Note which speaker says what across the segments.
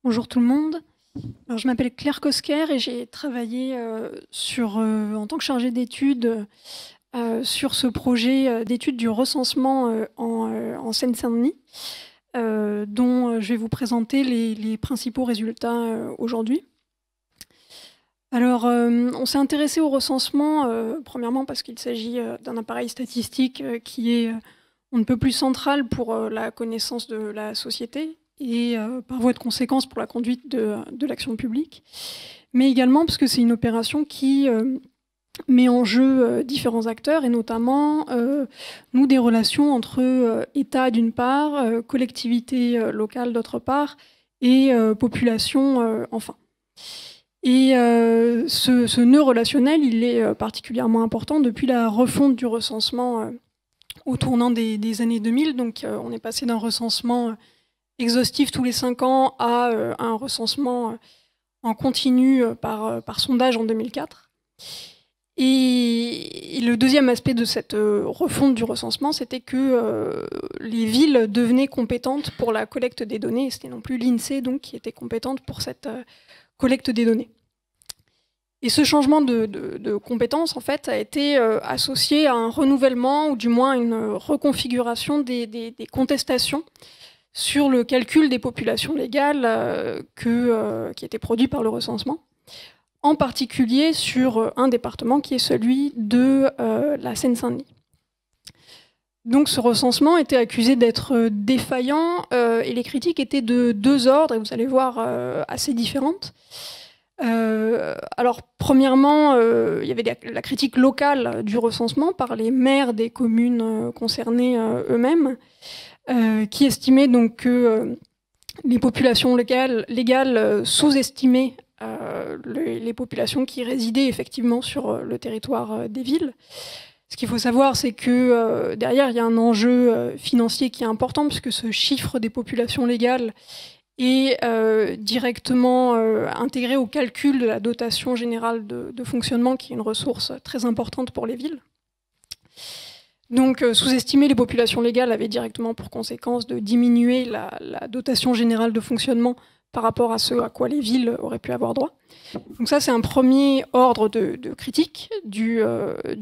Speaker 1: Bonjour tout le monde. Alors, je m'appelle Claire Cosquer et j'ai travaillé en tant que chargée d'études sur ce projet d'études du recensement en Seine-Saint-Denis, dont je vais vous présenter les principaux résultats aujourd'hui. Alors, on s'est intéressé au recensement, premièrement parce qu'il s'agit d'un appareil statistique qui est on ne peut plus central pour la connaissance de la société et par voie de conséquence pour la conduite de l'action publique, mais également parce que c'est une opération qui met en jeu différents acteurs, et notamment nous des relations entre État d'une part, collectivité locale d'autre part, et population enfin. Et ce nœud relationnel, il est particulièrement important depuis la refonte du recensement au tournant des années 2000. Donc on est passé d'un recensement exhaustif tous les 5 ans à un recensement en continu par sondage en 2004. Et le deuxième aspect de cette refonte du recensement, c'était que les villes devenaient compétentes pour la collecte des données. C'était non plus l'INSEE donc, qui était compétente pour cette collecte des données. Et ce changement de compétence, en fait, a été associé à un renouvellement, ou du moins une reconfiguration des contestations sur le calcul des populations légales qui était produit par le recensement, en particulier sur un département qui est celui de la Seine-Saint-Denis. Donc ce recensement était accusé d'être défaillant et les critiques étaient de deux ordres, et vous allez voir assez différentes. Alors, premièrement, il y avait la critique locale du recensement par les maires des communes concernées eux-mêmes, qui estimaient donc que les populations légales sous-estimaient les populations qui résidaient effectivement sur le territoire des villes. Ce qu'il faut savoir, c'est que derrière, il y a un enjeu financier qui est important, puisque ce chiffre des populations légales est directement intégré au calcul de la dotation générale de fonctionnement, qui est une ressource très importante pour les villes. Donc sous-estimer les populations légales avait directement pour conséquence de diminuer la dotation générale de fonctionnement par rapport à ce à quoi les villes auraient pu avoir droit. Donc ça, c'est un premier ordre de critique du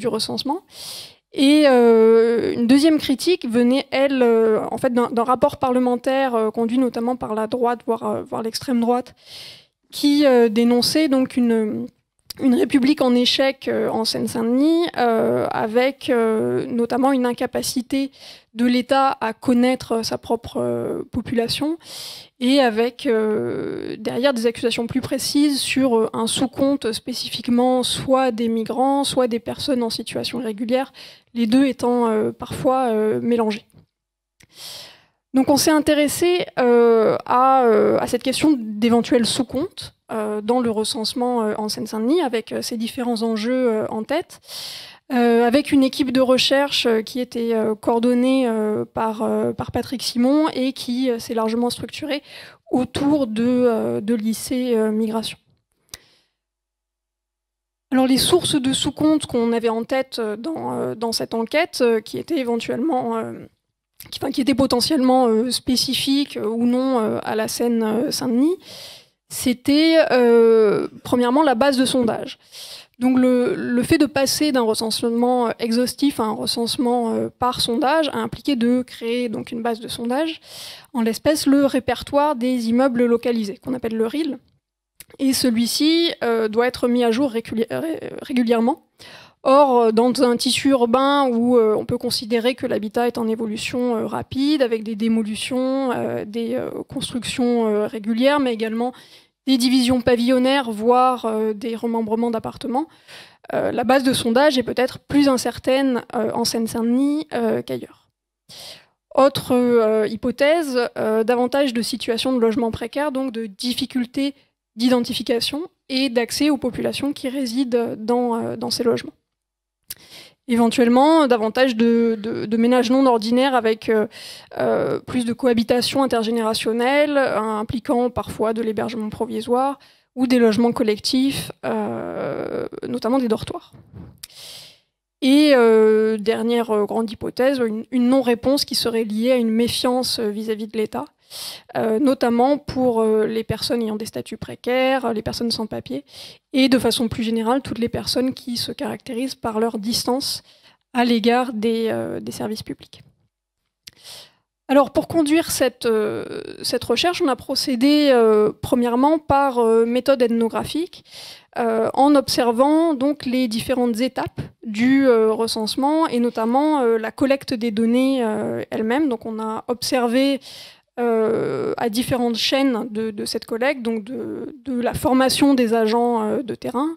Speaker 1: recensement. Et une deuxième critique venait, elle, en fait, d'un rapport parlementaire conduit notamment par la droite, voire l'extrême droite, qui dénonçait donc une république en échec en Seine-Saint-Denis, avec notamment une incapacité de l'État à connaître sa propre population, et avec derrière des accusations plus précises sur un sous-compte spécifiquement soit des migrants, soit des personnes en situation irrégulière, les deux étant parfois mélangés. Donc on s'est intéressé à cette question d'éventuels sous-comptes dans le recensement en Seine-Saint-Denis, avec ces différents enjeux en tête, avec une équipe de recherche qui était coordonnée par Patrick Simon et qui s'est largement structurée autour de lycée migration. Alors les sources de sous-comptes qu'on avait en tête dans cette enquête, qui étaient éventuellement... qui était potentiellement spécifique ou non à la Seine-Saint-Denis, c'était premièrement la base de sondage. Donc le fait de passer d'un recensement exhaustif à un recensement par sondage a impliqué de créer donc une base de sondage, en l'espèce le répertoire des immeubles localisés, qu'on appelle le RIL. Et celui-ci doit être mis à jour régulièrement. Or, dans un tissu urbain où on peut considérer que l'habitat est en évolution rapide, avec des démolitions, des constructions régulières, mais également des divisions pavillonnaires, voire des remembrements d'appartements, la base de sondage est peut-être plus incertaine en Seine-Saint-Denis qu'ailleurs. Autre hypothèse, davantage de situations de logement précaire, donc de difficultés d'identification et d'accès aux populations qui résident dans ces logements. Éventuellement, davantage de ménages non ordinaires avec plus de cohabitation intergénérationnelle, impliquant parfois de l'hébergement provisoire ou des logements collectifs, notamment des dortoirs. Et dernière grande hypothèse, une non-réponse qui serait liée à une méfiance vis-à-vis de l'État, notamment pour les personnes ayant des statuts précaires, les personnes sans papier, et de façon plus générale, toutes les personnes qui se caractérisent par leur distance à l'égard des services publics. Alors, pour conduire cette recherche, on a procédé premièrement par méthode ethnographique, en observant donc les différentes étapes du recensement et notamment la collecte des données elles-mêmes. Donc, on a observé à différentes chaînes de cette collecte, donc de la formation des agents de terrain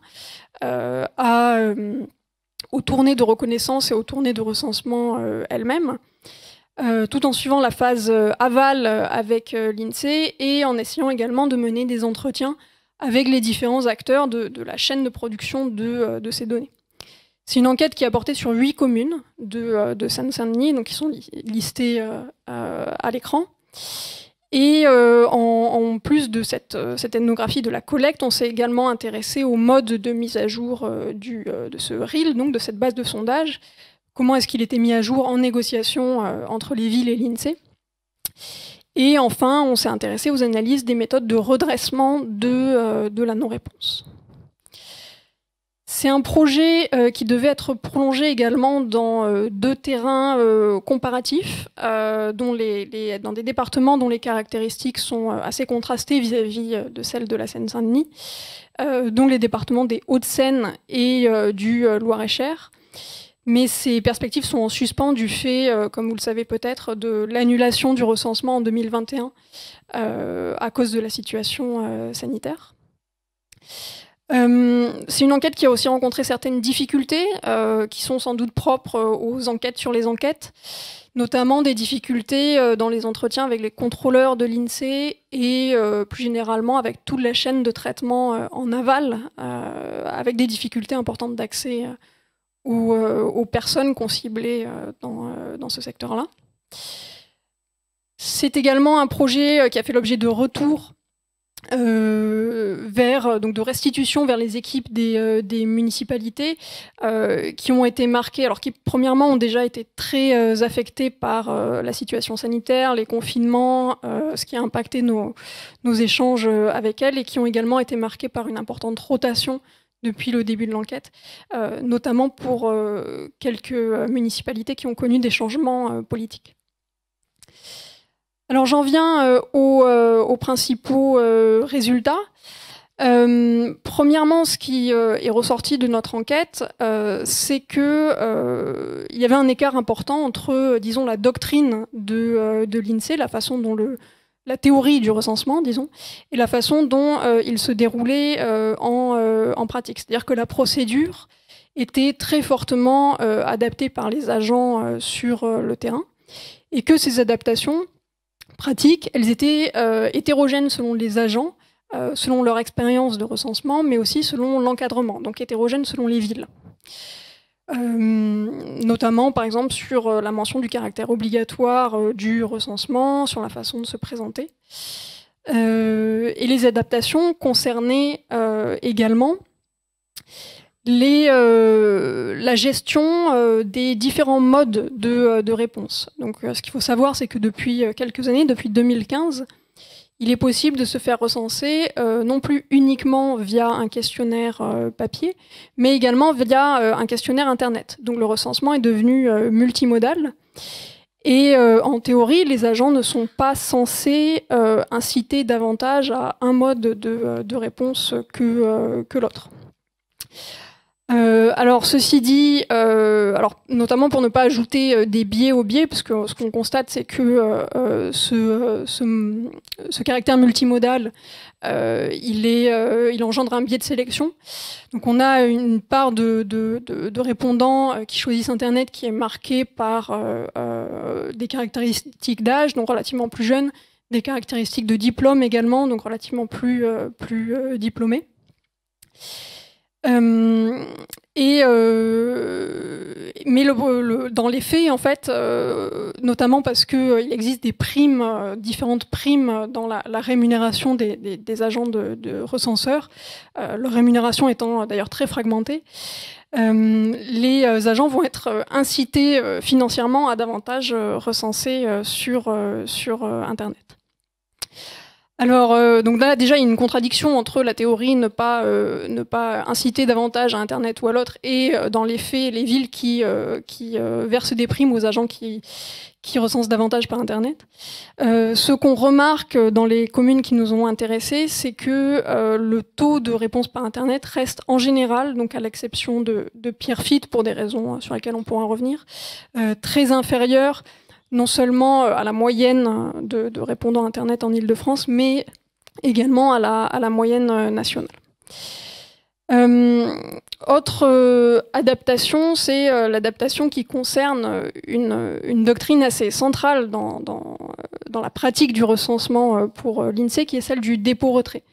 Speaker 1: aux tournées de reconnaissance et aux tournées de recensement elles-mêmes. Tout en suivant la phase aval avec l'INSEE et en essayant également de mener des entretiens avec les différents acteurs de la chaîne de production de ces données. C'est une enquête qui a porté sur 8 communes de Seine-Saint-Denis, donc qui sont listées à l'écran. Et en plus de cette ethnographie de la collecte, on s'est également intéressé au mode de mise à jour de ce RIL, donc de cette base de sondage. Comment est-ce qu'il était mis à jour en négociation entre les villes et l'INSEE. Et enfin, on s'est intéressé aux analyses des méthodes de redressement de la non-réponse. C'est un projet qui devait être prolongé également dans 2 terrains comparatifs, dans des départements dont les caractéristiques sont assez contrastées vis-à-vis de celles de la Seine-Saint-Denis, dont les départements des Hauts-de-Seine et du Loir-et-Cher. Mais ces perspectives sont en suspens du fait, comme vous le savez peut-être, de l'annulation du recensement en 2021 à cause de la situation sanitaire. C'est une enquête qui a aussi rencontré certaines difficultés qui sont sans doute propres aux enquêtes sur les enquêtes, notamment des difficultés dans les entretiens avec les contrôleurs de l'INSEE et plus généralement avec toute la chaîne de traitement en aval, avec des difficultés importantes d'accès aux personnes qu'on ciblait dans ce secteur-là. C'est également un projet qui a fait l'objet de retours donc de restitution vers les équipes des municipalités qui ont été marquées, alors qui premièrement ont déjà été très affectées par la situation sanitaire, les confinements, ce qui a impacté nos échanges avec elles, et qui ont également été marquées par une importante rotation depuis le début de l'enquête, notamment pour quelques municipalités qui ont connu des changements politiques. Alors j'en viens aux principaux résultats. Premièrement, ce qui est ressorti de notre enquête, c'est que il y avait un écart important entre, disons, la doctrine de l'INSEE, la façon dont la théorie du recensement, disons, et la façon dont il se déroulait en pratique. C'est-à-dire que la procédure était très fortement adaptée par les agents sur le terrain, et que ces adaptations pratiques, elles étaient hétérogènes selon les agents, selon leur expérience de recensement, mais aussi selon l'encadrement, donc hétérogènes selon les villes. Notamment, par exemple, sur la mention du caractère obligatoire du recensement, sur la façon de se présenter. Et les adaptations concernaient également la gestion des différents modes de réponse. Donc, ce qu'il faut savoir, c'est que depuis quelques années, depuis 2015, il est possible de se faire recenser non plus uniquement via un questionnaire papier, mais également via un questionnaire Internet. Donc le recensement est devenu multimodal. Et en théorie, les agents ne sont pas censés inciter davantage à un mode de réponse que l'autre. Alors ceci dit, alors notamment pour ne pas ajouter des biais aux biais, parce que ce qu'on constate, c'est que ce caractère multimodal, il engendre un biais de sélection. Donc on a une part de répondants qui choisissent Internet qui est marquée par des caractéristiques d'âge, donc relativement plus jeunes, des caractéristiques de diplôme également, donc relativement plus diplômés. Mais dans les faits, en fait, notamment parce qu'il existe des primes, différentes primes dans la rémunération des agents de recenseurs, leur rémunération étant d'ailleurs très fragmentée, les agents vont être incités financièrement à davantage recenser sur Internet. Alors, donc là, déjà, il y a une contradiction entre la théorie ne pas inciter davantage à Internet ou à l'autre et, dans les faits, les villes qui versent des primes aux agents qui recensent davantage par Internet. Ce qu'on remarque dans les communes qui nous ont intéressés, c'est que le taux de réponse par Internet reste en général, donc à l'exception de Pierrefitte, pour des raisons sur lesquelles on pourra revenir, très inférieur non seulement à la moyenne de répondants Internet en Île-de-France, mais également à la moyenne nationale. Autre adaptation, c'est l'adaptation qui concerne une doctrine assez centrale dans la pratique du recensement pour l'INSEE, qui est celle du dépôt-retrait.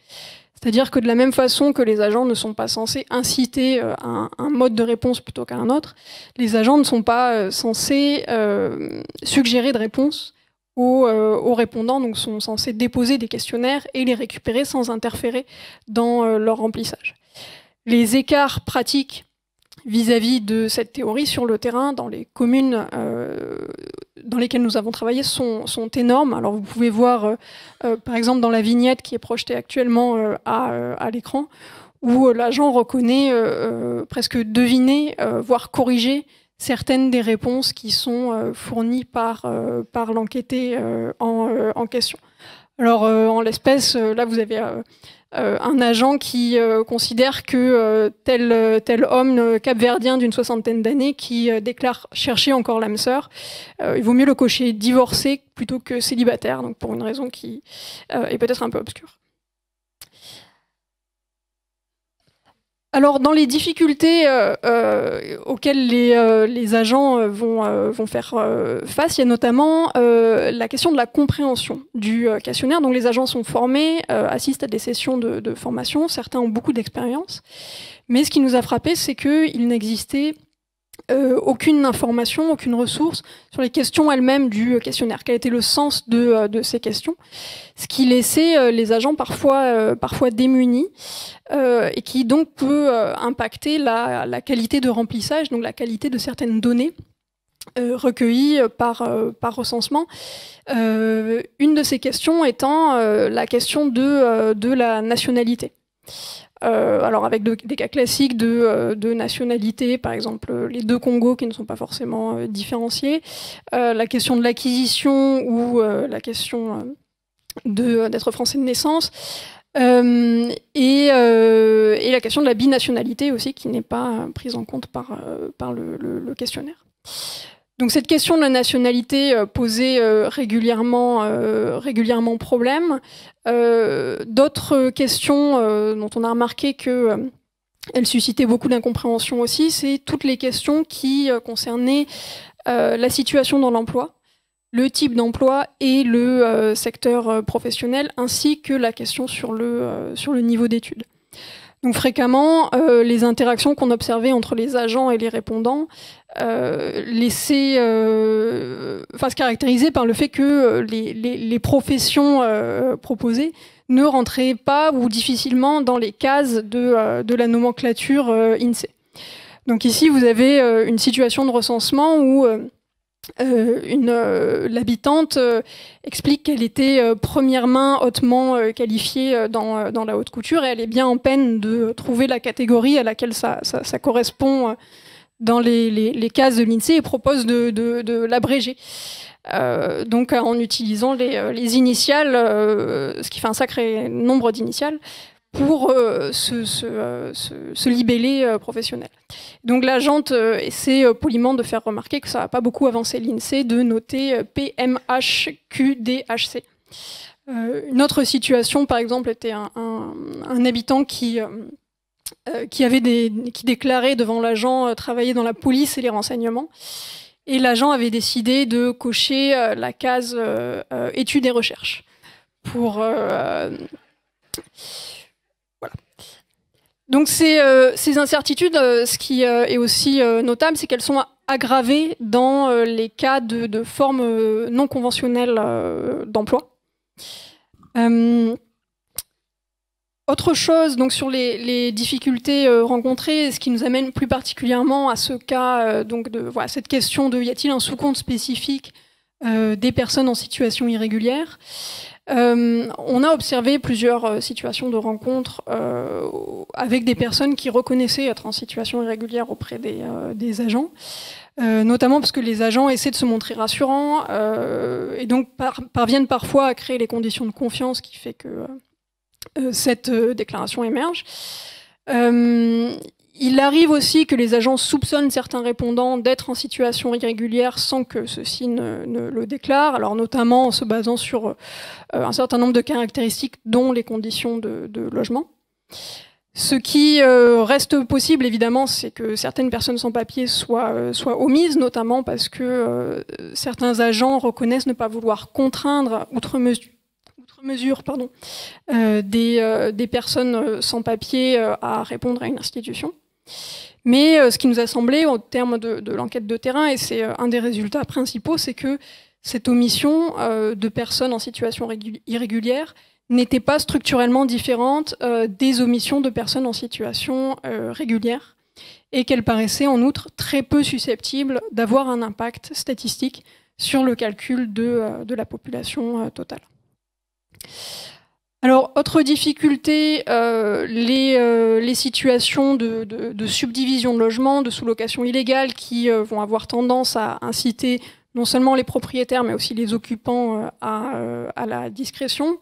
Speaker 1: C'est-à-dire que de la même façon que les agents ne sont pas censés inciter à un mode de réponse plutôt qu'à un autre, les agents ne sont pas censés suggérer de réponse aux répondants, donc sont censés déposer des questionnaires et les récupérer sans interférer dans leur remplissage. Les écarts pratiques vis-à-vis de cette théorie sur le terrain, dans les communes dans lesquelles nous avons travaillé, sont énormes. Alors vous pouvez voir, par exemple, dans la vignette qui est projetée actuellement à l'écran, où l'agent reconnaît, presque deviner, voire corriger certaines des réponses qui sont fournies par l'enquêté en question. Alors, en l'espèce, là, vous avez un agent qui considère que tel homme capverdien d'une 60aine d'années qui déclare chercher encore l'âme sœur, il vaut mieux le cocher divorcé plutôt que célibataire, donc pour une raison qui est peut-être un peu obscure. Alors, dans les difficultés auxquelles les agents vont faire face, il y a notamment la question de la compréhension du questionnaire. Donc, les agents sont formés, assistent à des sessions de formation. Certains ont beaucoup d'expérience. Mais ce qui nous a frappé, c'est qu'il n'existait aucune information, aucune ressource sur les questions elles-mêmes du questionnaire. Quel était le sens de ces questions? Ce qui laissait les agents parfois démunis et qui donc peut impacter la qualité de remplissage, donc la qualité de certaines données recueillies par recensement. Une de ces questions étant la question de la nationalité. Alors avec des cas classiques de nationalité, par exemple les deux Congos qui ne sont pas forcément différenciés, la question de l'acquisition ou la question d'être français de naissance, et la question de la binationalité aussi qui n'est pas prise en compte par le questionnaire. Donc cette question de la nationalité posait régulièrement problème. D'autres questions dont on a remarqué qu'elles suscitaient beaucoup d'incompréhension aussi, c'est toutes les questions qui concernaient la situation dans l'emploi, le type d'emploi et le secteur professionnel, ainsi que la question sur le niveau d'études. Donc fréquemment, les interactions qu'on observait entre les agents et les répondants se caractérisaient par le fait que les professions proposées ne rentraient pas ou difficilement dans les cases de la nomenclature INSEE. Donc ici, vous avez une situation de recensement où l'habitante explique qu'elle était première main hautement qualifiée dans la haute couture et elle est bien en peine de trouver la catégorie à laquelle ça correspond dans les cases de l'INSEE et propose de l'abréger. Donc en utilisant les initiales, ce qui fait un sacré nombre d'initiales, pour se libeller professionnel. Donc l'agente essaie poliment de faire remarquer que ça n'a pas beaucoup avancé l'INSEE de noter PMHQDHC. Une autre situation, par exemple, était un habitant qui déclarait devant l'agent travailler dans la police et les renseignements. Et l'agent avait décidé de cocher la case études et recherches pour... Donc ces incertitudes, ce qui est aussi notable, c'est qu'elles sont aggravées dans les cas de formes non conventionnelles d'emploi. Autre chose, donc sur les difficultés rencontrées, ce qui nous amène plus particulièrement à ce cas, cette question de y a-t-il un sous-compte spécifique des personnes en situation irrégulière? On a observé plusieurs situations de rencontres avec des personnes qui reconnaissaient être en situation irrégulière auprès des agents, notamment parce que les agents essaient de se montrer rassurants et donc parviennent parfois à créer les conditions de confiance qui fait que cette déclaration émerge. Il arrive aussi que les agents soupçonnent certains répondants d'être en situation irrégulière sans que ceux-ci ne le déclarent, alors notamment en se basant sur un certain nombre de caractéristiques, dont les conditions de logement. Ce qui reste possible, évidemment, c'est que certaines personnes sans papier soient omises, notamment parce que certains agents reconnaissent ne pas vouloir contraindre outre mesure des personnes sans papier à répondre à une institution. Mais ce qui nous a semblé, au terme de l'enquête de terrain, et c'est un des résultats principaux, c'est que cette omission de personnes en situation irrégulière n'était pas structurellement différente des omissions de personnes en situation régulière, et qu'elle paraissait en outre très peu susceptible d'avoir un impact statistique sur le calcul de la population totale. Alors, autre difficulté, les situations de subdivision de logements, de sous-location illégale, qui vont avoir tendance à inciter non seulement les propriétaires, mais aussi les occupants à la discrétion.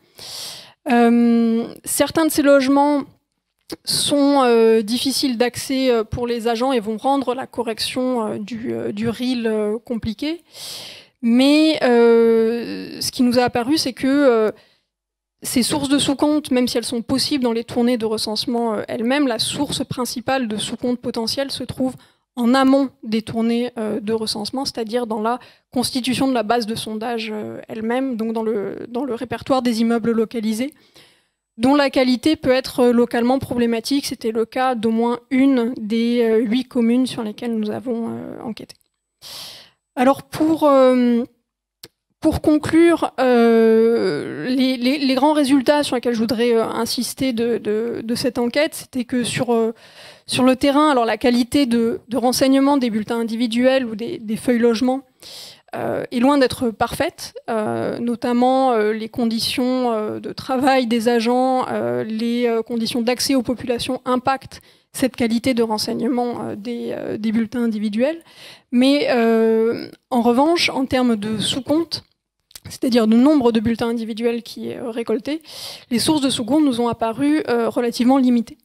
Speaker 1: Certains de ces logements sont difficiles d'accès pour les agents et vont rendre la correction du RIL compliquée. Mais ce qui nous a apparu, c'est que ces sources de sous-comptes, même si elles sont possibles dans les tournées de recensement elles-mêmes, la source principale de sous-comptes potentiels se trouve en amont des tournées de recensement, c'est-à-dire dans la constitution de la base de sondage elle-même, donc dans le répertoire des immeubles localisés, dont la qualité peut être localement problématique. C'était le cas d'au moins une des 8 communes sur lesquelles nous avons enquêté. Alors pour conclure, les grands résultats sur lesquels je voudrais insister de cette enquête, c'était que sur le terrain, alors la qualité de renseignement des bulletins individuels ou des feuilles logement est loin d'être parfaite, notamment les conditions de travail des agents, les conditions d'accès aux populations impactent cette qualité de renseignement des bulletins individuels. Mais en revanche, en termes de sous-compte, c'est-à-dire le nombre de bulletins individuels qui est récolté, les sources de sous-compte nous ont apparu relativement limitées.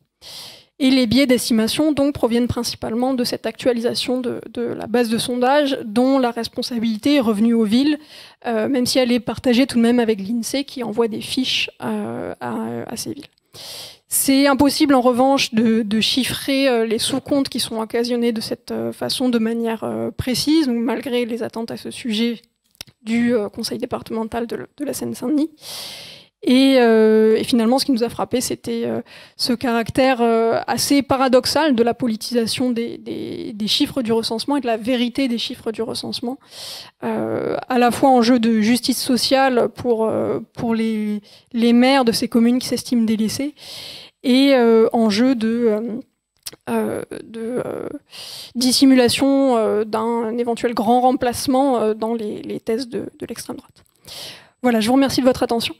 Speaker 1: Et les biais d'estimation donc proviennent principalement de cette actualisation de la base de sondage, dont la responsabilité est revenue aux villes, même si elle est partagée tout de même avec l'INSEE qui envoie des fiches à ces villes. C'est impossible en revanche de chiffrer les sous-comptes qui sont occasionnés de cette façon de manière précise, malgré les attentes à ce sujet du conseil départemental de la Seine-Saint-Denis. Et finalement, ce qui nous a frappé, c'était ce caractère assez paradoxal de la politisation des chiffres du recensement et de la vérité des chiffres du recensement, à la fois en jeu de justice sociale pour les maires de ces communes qui s'estiment délaissées, et en jeu de dissimulation d'un éventuel grand remplacement dans les thèses de l'extrême droite. Voilà, je vous remercie de votre attention.